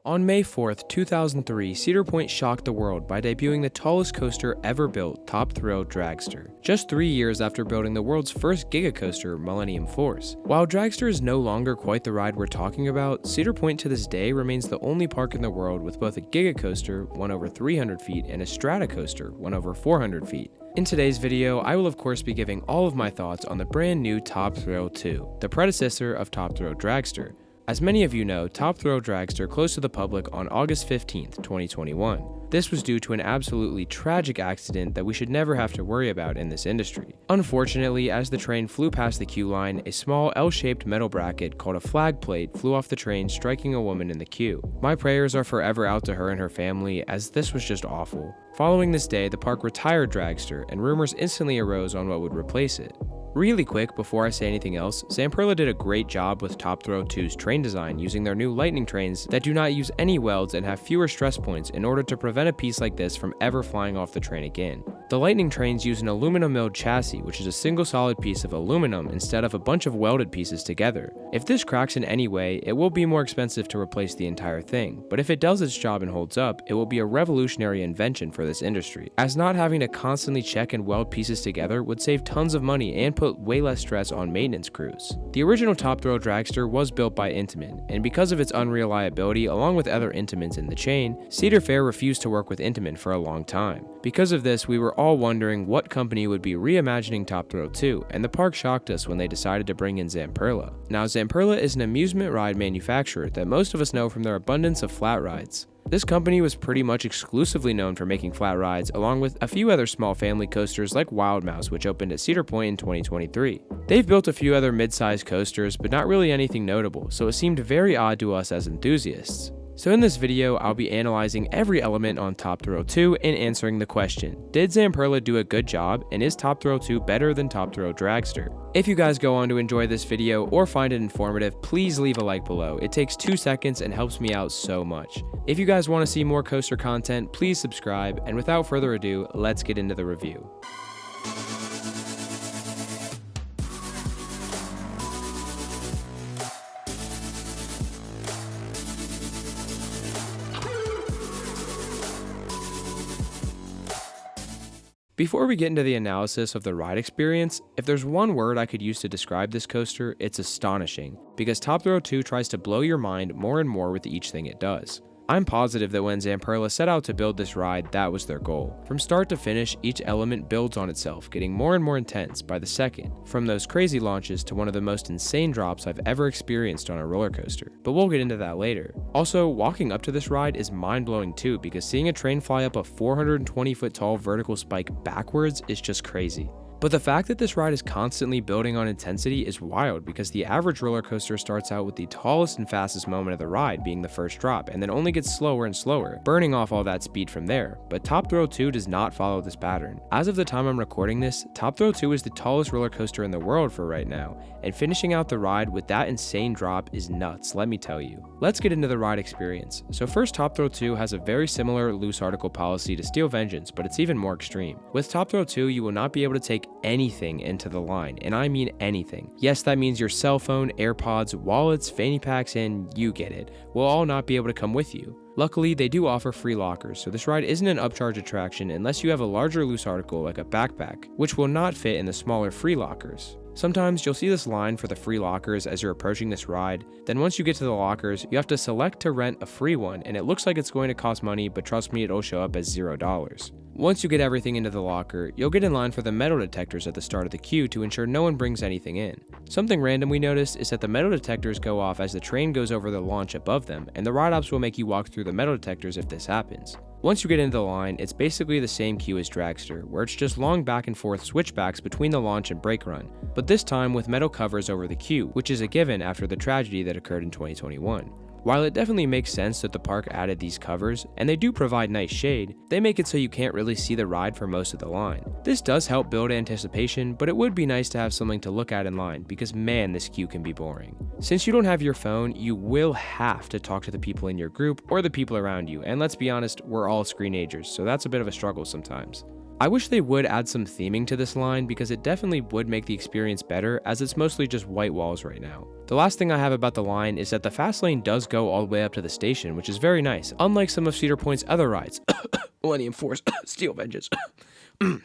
On May 4th, 2003, Cedar Point shocked the world by debuting the tallest coaster ever built, Top Thrill Dragster, just 3 years after building the world's first giga coaster, Millennium Force. While Dragster is no longer quite the ride we're talking about, Cedar Point to this day remains the only park in the world with both a giga coaster, one over 300 feet, and a strata coaster, one over 400 feet. In today's video, I will of course be giving all of my thoughts on the brand new Top Thrill 2, the predecessor of Top Thrill Dragster. As many of you know, Top Thrill Dragster closed to the public on August 15th, 2021. This was due to an absolutely tragic accident that we should never have to worry about in this industry. Unfortunately, as the train flew past the queue line, a small L-shaped metal bracket called a flag plate flew off the train, striking a woman in the queue. My prayers are forever out to her and her family, as this was just awful. Following this day, the park retired Dragster, and rumors instantly arose on what would replace it. Really quick, before I say anything else, Zamperla did a great job with Top Thrill 2's train design using their new lightning trains that do not use any welds and have fewer stress points in order to prevent a piece like this from ever flying off the train again. The lightning trains use an aluminum milled chassis, which is a single solid piece of aluminum instead of a bunch of welded pieces together. If this cracks in any way, it will be more expensive to replace the entire thing, but if it does its job and holds up, it will be a revolutionary invention for this industry, as not having to constantly check and weld pieces together would save tons of money and put way less stress on maintenance crews. The original Top Thrill Dragster was built by Intamin, and because of its unreliability along with other Intamins in the chain, Cedar Fair refused to work with Intamin for a long time. Because of this, we were all wondering what company would be reimagining Top Thrill 2, and the park shocked us when they decided to bring in Zamperla. Now, Zamperla is an amusement ride manufacturer that most of us know from their abundance of flat rides. This company was pretty much exclusively known for making flat rides, along with a few other small family coasters like Wild Mouse, which opened at Cedar Point in 2023. They've built a few other mid-sized coasters, but not really anything notable, so it seemed very odd to us as enthusiasts. So in this video, I'll be analyzing every element on Top Thrill 2 and answering the question, did Zamperla do a good job, and is Top Thrill 2 better than Top Thrill Dragster? If you guys go on to enjoy this video or find it informative, please leave a like below. It takes 2 seconds and helps me out so much. If you guys want to see more coaster content, please subscribe, and without further ado, let's get into the review. Before we get into the analysis of the ride experience, if there's one word I could use to describe this coaster, it's astonishing, because Top Thrill 2 tries to blow your mind more and more with each thing it does. I'm positive that when Zamperla set out to build this ride, that was their goal. From start to finish, each element builds on itself, getting more and more intense by the second, from those crazy launches to one of the most insane drops I've ever experienced on a roller coaster, but we'll get into that later. Also, walking up to this ride is mind-blowing too, because seeing a train fly up a 420-foot tall vertical spike backwards is just crazy. But the fact that this ride is constantly building on intensity is wild, because the average roller coaster starts out with the tallest and fastest moment of the ride being the first drop, and then only gets slower and slower, burning off all that speed from there. But Top Thrill 2 does not follow this pattern. As of the time I'm recording this, Top Thrill 2 is the tallest roller coaster in the world for right now, and finishing out the ride with that insane drop is nuts, let me tell you. Let's get into the ride experience. So first, Top Thrill 2 has a very similar loose article policy to Steel Vengeance, but it's even more extreme. With Top Thrill 2, you will not be able to take anything into the line, and I mean anything. Yes, that means your cell phone, AirPods, wallets, fanny packs, and you get it, will all not be able to come with you. Luckily, they do offer free lockers, so this ride isn't an upcharge attraction unless you have a larger loose article like a backpack, which will not fit in the smaller free lockers. Sometimes you'll see this line for the free lockers as you're approaching this ride, then once you get to the lockers, you have to select to rent a free one, and it looks like it's going to cost money, but trust me, it'll show up as $0. Once you get everything into the locker, you'll get in line for the metal detectors at the start of the queue to ensure no one brings anything in. Something random we noticed is that the metal detectors go off as the train goes over the launch above them, and the ride ops will make you walk through the metal detectors if this happens. Once you get into the line, it's basically the same queue as Dragster, where it's just long back and forth switchbacks between the launch and brake run, but this time with metal covers over the queue, which is a given after the tragedy that occurred in 2021. While it definitely makes sense that the park added these covers, and they do provide nice shade, they make it so you can't really see the ride for most of the line. This does help build anticipation, but it would be nice to have something to look at in line, because man, this queue can be boring. Since you don't have your phone, you will have to talk to the people in your group or the people around you, and let's be honest, we're all screenagers, so that's a bit of a struggle sometimes. I wish they would add some theming to this line, because it definitely would make the experience better, as it's mostly just white walls right now. The last thing I have about the line is that the fast lane does go all the way up to the station, which is very nice, unlike some of Cedar Point's other rides. Millennium Force, Steel Vengeance.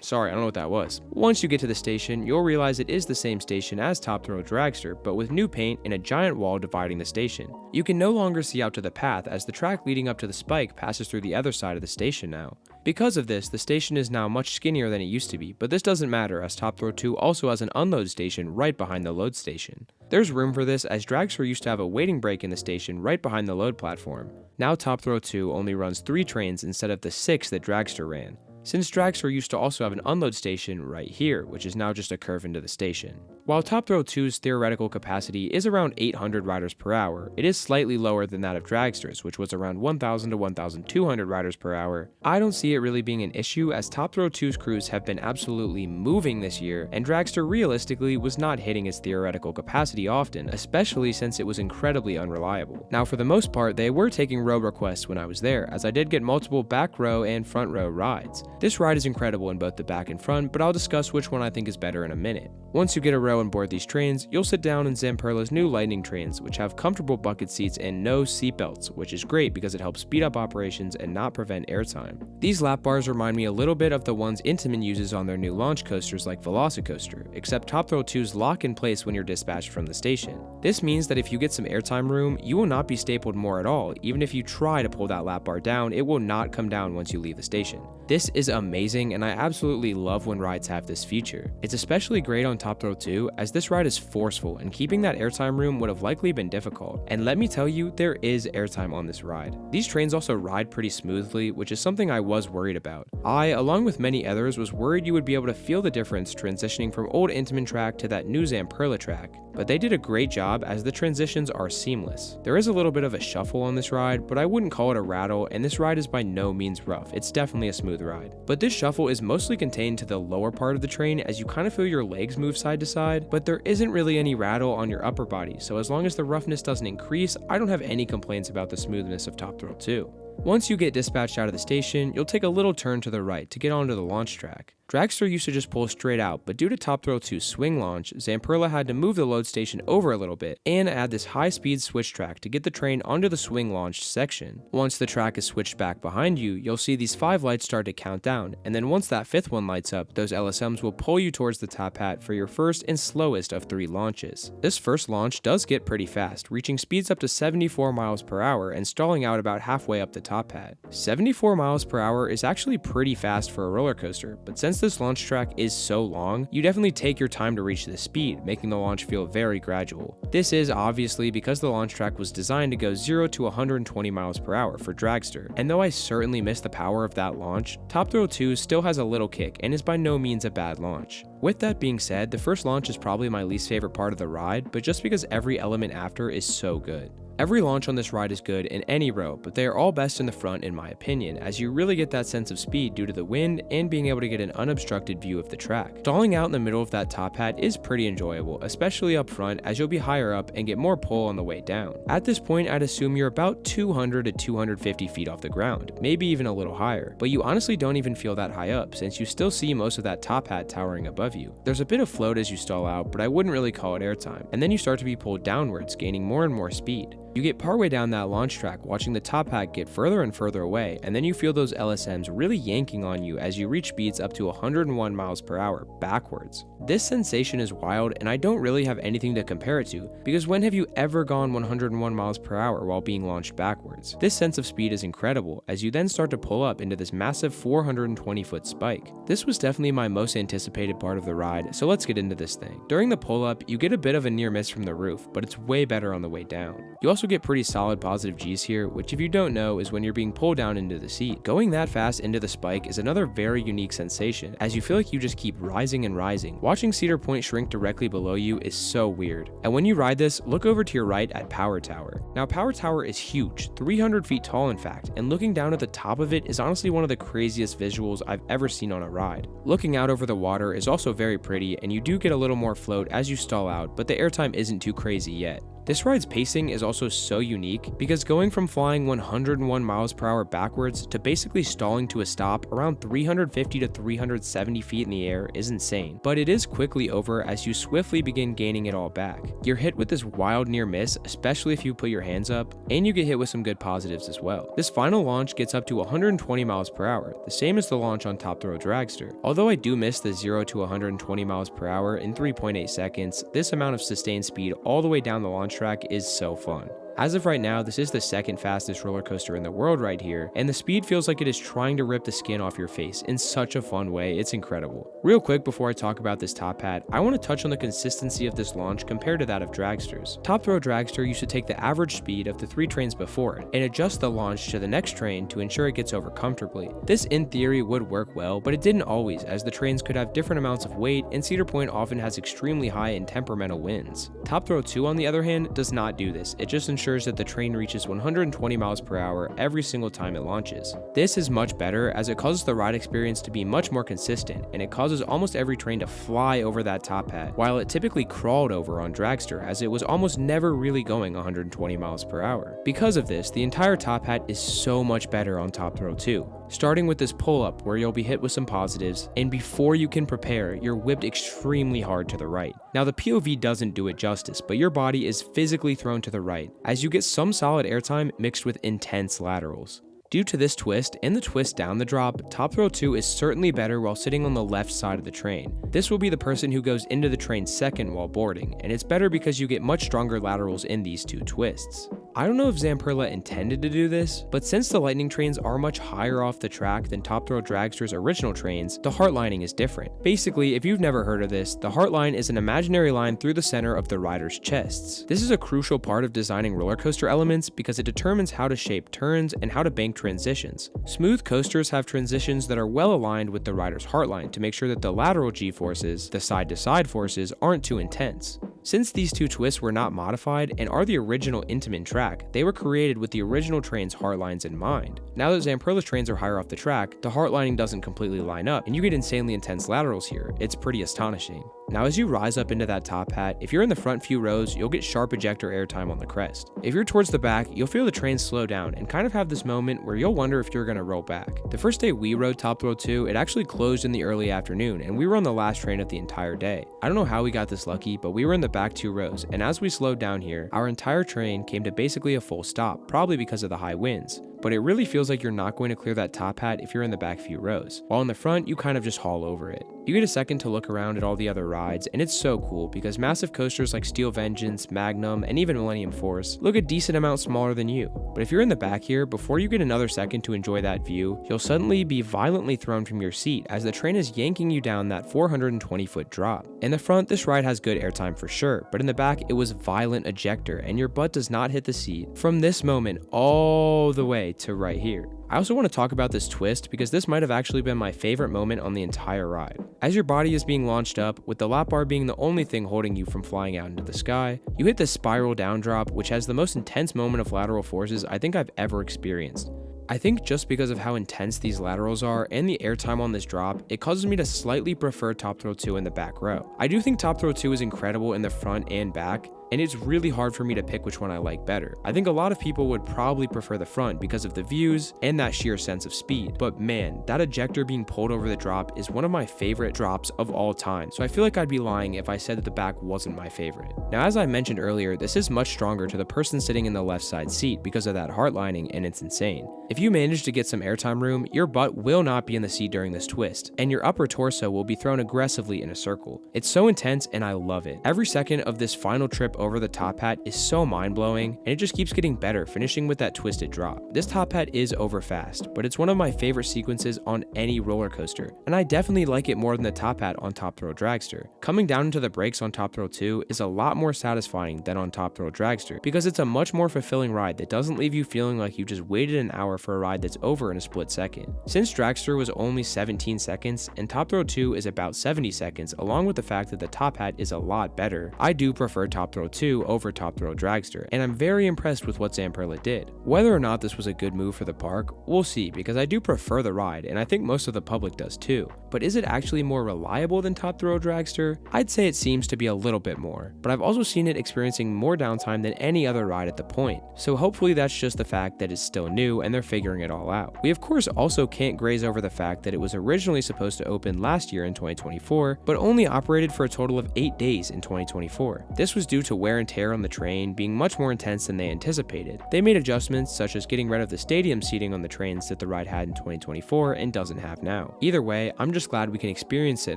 Sorry, I don't know what that was. Once you get to the station, you'll realize it is the same station as Top Thrill Dragster, but with new paint and a giant wall dividing the station. You can no longer see out to the path as the track leading up to the spike passes through the other side of the station now. Because of this, the station is now much skinnier than it used to be, but this doesn't matter as Top Thrill 2 also has an unload station right behind the load station. There's room for this as Dragster used to have a waiting break in the station right behind the load platform. Now Top Thrill 2 only runs 3 trains instead of the 6 that Dragster ran, since Dragster used to also have an unload station right here, which is now just a curve into the station. While Top Thrill 2's theoretical capacity is around 800 riders per hour, it is slightly lower than that of Dragster's, which was around 1,000 to 1,200 riders per hour. I don't see it really being an issue as Top Thrill 2's crews have been absolutely moving this year, and Dragster realistically was not hitting its theoretical capacity often, especially since it was incredibly unreliable. Now for the most part, they were taking row requests when I was there, as I did get multiple back row and front row rides. This ride is incredible in both the back and front, but I'll discuss which one I think is better in a minute. Once you get a row and board these trains, you'll sit down in Zamperla's new Lightning trains, which have comfortable bucket seats and no seatbelts, which is great because it helps speed up operations and not prevent airtime. These lap bars remind me a little bit of the ones Intamin uses on their new launch coasters like Velocicoaster, except Top Thrill 2's lock in place when you're dispatched from the station. This means that if you get some airtime room, you will not be stapled more at all. Even if you try to pull that lap bar down, it will not come down once you leave the station. This is amazing, and I absolutely love when rides have this feature. It's especially great on Top Thrill 2 as this ride is forceful and keeping that airtime room would have likely been difficult. And let me tell you, there is airtime on this ride. These trains also ride pretty smoothly, which is something I was worried about. I, along with many others, was worried you would be able to feel the difference transitioning from old Intamin track to that new Zamperla track, but they did a great job as the transitions are seamless. There is a little bit of a shuffle on this ride, but I wouldn't call it a rattle, and this ride is by no means rough. It's definitely a smooth ride. But this shuffle is mostly contained to the lower part of the train as you kind of feel your legs move side to side, but there isn't really any rattle on your upper body, so as long as the roughness doesn't increase, I don't have any complaints about the smoothness of Top Thrill 2. Once you get dispatched out of the station, you'll take a little turn to the right to get onto the launch track. Dragster used to just pull straight out, but due to Top Thrill 2's swing launch, Zamperla had to move the load station over a little bit and add this high-speed switch track to get the train onto the swing launched section. Once the track is switched back behind you, you'll see these 5 lights start to count down, and then once that 5th one lights up, those LSMs will pull you towards the top hat for your first and slowest of 3 launches. This first launch does get pretty fast, reaching speeds up to 74 miles per hour and stalling out about halfway up the top hat. 74 miles per hour is actually pretty fast for a roller coaster, but since this launch track is so long, you definitely take your time to reach this speed, making the launch feel very gradual. This is obviously because the launch track was designed to go 0 to 120 miles per hour for Dragster, and though I certainly miss the power of that launch, Top Thrill 2 still has a little kick and is by no means a bad launch. With that being said, the first launch is probably my least favorite part of the ride, but just because every element after is so good. Every launch on this ride is good in any row, but they are all best in the front in my opinion, as you really get that sense of speed due to the wind and being able to get an unobstructed view of the track. Stalling out in the middle of that top hat is pretty enjoyable, especially up front as you'll be higher up and get more pull on the way down. At this point, I'd assume you're about 200 to 250 feet off the ground, maybe even a little higher, but you honestly don't even feel that high up since you still see most of that top hat towering above you. There's a bit of float as you stall out, but I wouldn't really call it airtime, and then you start to be pulled downwards, gaining more and more speed. You get partway down that launch track watching the top hat get further and further away, and then you feel those LSMs really yanking on you as you reach speeds up to 101 miles per hour backwards. This sensation is wild, and I don't really have anything to compare it to, because when have you ever gone 101 miles per hour while being launched backwards? This sense of speed is incredible, as you then start to pull up into this massive 420-foot spike. This was definitely my most anticipated part of the ride, so let's get into this thing. During the pull-up, you get a bit of a near miss from the roof, but it's way better on the way down. You also get pretty solid positive G's here, which if you don't know is when you're being pulled down into the seat. Going that fast into the spike is another very unique sensation, as you feel like you just keep rising and rising. Watching Cedar Point shrink directly below you is so weird. And when you ride this, look over to your right at Power Tower. Now Power Tower is huge, 300 feet tall in fact, and looking down at the top of it is honestly one of the craziest visuals I've ever seen on a ride. Looking out over the water is also very pretty, and you do get a little more float as you stall out, but the airtime isn't too crazy yet. This ride's pacing is also so unique because going from flying 101 miles per hour backwards to basically stalling to a stop around 350 to 370 feet in the air is insane, but it is quickly over as you swiftly begin gaining it all back. You're hit with this wild near miss, especially if you put your hands up, and you get hit with some good positives as well. This final launch gets up to 120 miles per hour, the same as the launch on Top Thrill Dragster. Although I do miss the 0 to 120 miles per hour in 3.8 seconds, this amount of sustained speed all the way down the launch track is so fun. As of right now, this is the second fastest roller coaster in the world right here, and the speed feels like it is trying to rip the skin off your face in such a fun way. It's incredible. Real quick before I talk about this top hat, I want to touch on the consistency of this launch compared to that of Dragster's. Top Thrill Dragster used to take the average speed of the 3 trains before it and adjust the launch to the next train to ensure it gets over comfortably. This in theory would work well, but it didn't always, as the trains could have different amounts of weight and Cedar Point often has extremely high and temperamental winds. Top Thrill 2 on the other hand does not do this. It just ensures that the train reaches 120 miles per hour every single time it launches. This is much better as it causes the ride experience to be much more consistent, and it causes almost every train to fly over that top hat, while it typically crawled over on Dragster as it was almost never really going 120 miles per hour. Because of this, the entire top hat is so much better on Top Thrill 2. Starting with this pull-up where you'll be hit with some positives, and before you can prepare, you're whipped extremely hard to the right. Now the POV doesn't do it justice, but your body is physically thrown to the right, as you get some solid airtime mixed with intense laterals. Due to this twist and the twist down the drop, Top Thrill 2 is certainly better while sitting on the left side of the train. This will be the person who goes into the train second while boarding, and it's better because you get much stronger laterals in these two twists. I don't know if Zamperla intended to do this, but since the Lightning trains are much higher off the track than Top Thrill Dragster's original trains, the heartlining is different. Basically, if you've never heard of this, the heartline is an imaginary line through the center of the rider's chests. This is a crucial part of designing roller coaster elements because it determines how to shape turns and how to bank transitions. Smooth coasters have transitions that are well aligned with the rider's heartline to make sure that the lateral G-forces, the side-to-side forces, aren't too intense. Since these two twists were not modified and are the original Intamin track, they were created with the original train's heartlines in mind. Now that Zamperla's trains are higher off the track, the heartlining doesn't completely line up, and you get insanely intense laterals here. It's pretty astonishing. Now as you rise up into that top hat, if you're in the front few rows, you'll get sharp ejector airtime on the crest. If you're towards the back, you'll feel the train slow down and kind of have this moment where you'll wonder if you're going to roll back. The first day we rode Top Thrill 2, it actually closed in the early afternoon, and we were on the last train of the entire day. I don't know how we got this lucky, but we were in the back 2 rows, and as we slowed down here, our entire train came to basically a full stop, probably because of the high winds. But it really feels like you're not going to clear that top hat if you're in the back few rows, while in the front you kind of just haul over it. You get a second to look around at all the other rides, and it's so cool because massive coasters like Steel Vengeance, Magnum, and even Millennium Force look a decent amount smaller than you. But if you're in the back here, before you get another second to enjoy that view, you'll suddenly be violently thrown from your seat as the train is yanking you down that 420-foot drop. In the front, this ride has good airtime for sure, but in the back, it was violent ejector, and your butt does not hit the seat from this moment all the way to right here. I also want to talk about this twist because this might have actually been my favorite moment on the entire ride. As your body is being launched up, with the lap bar being the only thing holding you from flying out into the sky, you hit this spiral down drop, which has the most intense moment of lateral forces I think I've ever experienced. I think just because of how intense these laterals are and the airtime on this drop, it causes me to slightly prefer Top Thrill 2 in the back row. I do think Top Thrill 2 is incredible in the front and back, and it's really hard for me to pick which one I like better. I think a lot of people would probably prefer the front because of the views and that sheer sense of speed. But man, that ejector being pulled over the drop is one of my favorite drops of all time, so I feel like I'd be lying if I said that the back wasn't my favorite. Now, as I mentioned earlier, this is much stronger to the person sitting in the left side seat because of that heartlining, and it's insane. If you manage to get some airtime room, your butt will not be in the seat during this twist, and your upper torso will be thrown aggressively in a circle. It's so intense, and I love it. Every second of this final trip over the top hat is so mind-blowing, and it just keeps getting better, finishing with that twisted drop. This top hat is over fast, but it's one of my favorite sequences on any roller coaster, and I definitely like it more than the top hat on Top Thrill Dragster. Coming down into the brakes on Top Thrill 2 is a lot more satisfying than on Top Thrill Dragster, because it's a much more fulfilling ride that doesn't leave you feeling like you just waited an hour for a ride that's over in a split second. Since Dragster was only 17 seconds, and Top Thrill 2 is about 70 seconds, along with the fact that the top hat is a lot better, I do prefer Top Thrill 2 over Top Thrill Dragster, and I'm very impressed with what Zamperla did. Whether or not this was a good move for the park, we'll see, because I do prefer the ride, and I think most of the public does too. but is it actually more reliable than Top Thrill Dragster? I'd say it seems to be a little bit more, but I've also seen it experiencing more downtime than any other ride at the point, so hopefully that's just the fact that it's still new and they're figuring it all out. We of course also can't graze over the fact that it was originally supposed to open last year in 2024, but only operated for a total of 8 days in 2024. This was due to wear and tear on the train being much more intense than they anticipated. They made adjustments such as getting rid of the stadium seating on the trains that the ride had in 2024 and doesn't have now. Either way, I'm just glad we can experience it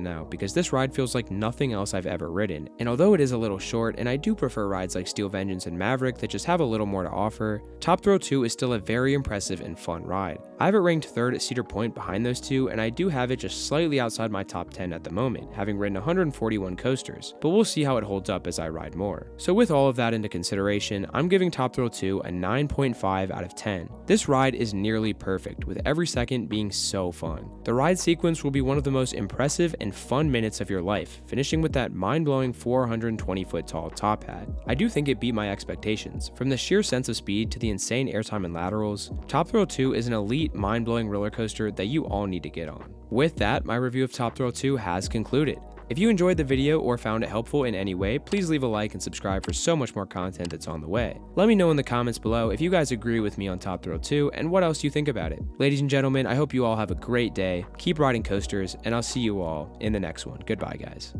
now because this ride feels like nothing else I've ever ridden, and although it is a little short and I do prefer rides like Steel Vengeance and Maverick that just have a little more to offer, Top Thrill 2 is still a very impressive and fun ride. I have it ranked third at Cedar Point behind those two, and I do have it just slightly outside my top 10 at the moment, having ridden 141 coasters, but we'll see how it holds up as I ride more. So with all of that into consideration, I'm giving Top Thrill 2 a 9.5 out of 10. This ride is nearly perfect, with every second being so fun. The ride sequence will be one of the most impressive and fun minutes of your life, finishing with that mind-blowing 420-foot tall top hat. I do think it beat my expectations. From the sheer sense of speed to the insane airtime and laterals, Top Thrill 2 is an elite, mind-blowing roller coaster that you all need to get on. With that, my review of Top Thrill 2 has concluded. If you enjoyed the video or found it helpful in any way, please leave a like and subscribe for so much more content that's on the way. Let me know in the comments below if you guys agree with me on Top Thrill 2 and what else you think about it. Ladies and gentlemen, I hope you all have a great day, keep riding coasters, and I'll see you all in the next one. Goodbye, guys.